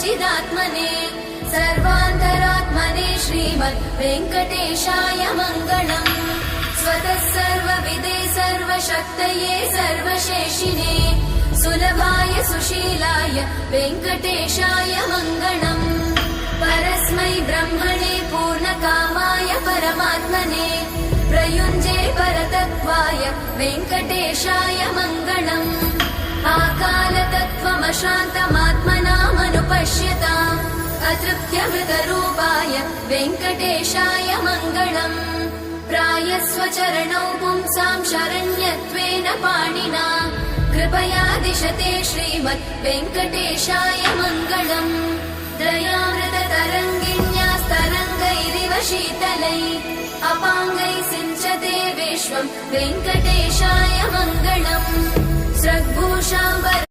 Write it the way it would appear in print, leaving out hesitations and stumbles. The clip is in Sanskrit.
चिदात्मने सर्वान्तरात्मने श्रीमद् वेङ्कटेशाय मङ्गलम्। स्वतः सर्वविदे सर्वशक्तये सर्वशेषिने सुलभाय सुशीलाय वेङ्कटेशाय मङ्गलम्। परस्मै ब्रह्मणे पूर्णकामाय परमात्मने प्रयुञ्जे परतत्त्वाय वेङ्कटेशाय मङ्गलम्। आकालतत्त्वमशान्तमात्मनामनुपश्यताम् अतृप्त्यमृतरूपाय वेङ्कटेशाय मङ्गलम्। प्रायस्वचरणौ पुंसां शरण्यत्वेन पाणिना कृपया दिशते श्रीमद् वेङ्कटेशाय मङ्गलम्। दयामृततरङ्गिण्यास्तरङ्गैरिव शीतलै अपाङ्गैः सिञ्चते विश्वम् वेङ्कटेशाय मङ्गलम्। स्रग्भूषाम्बर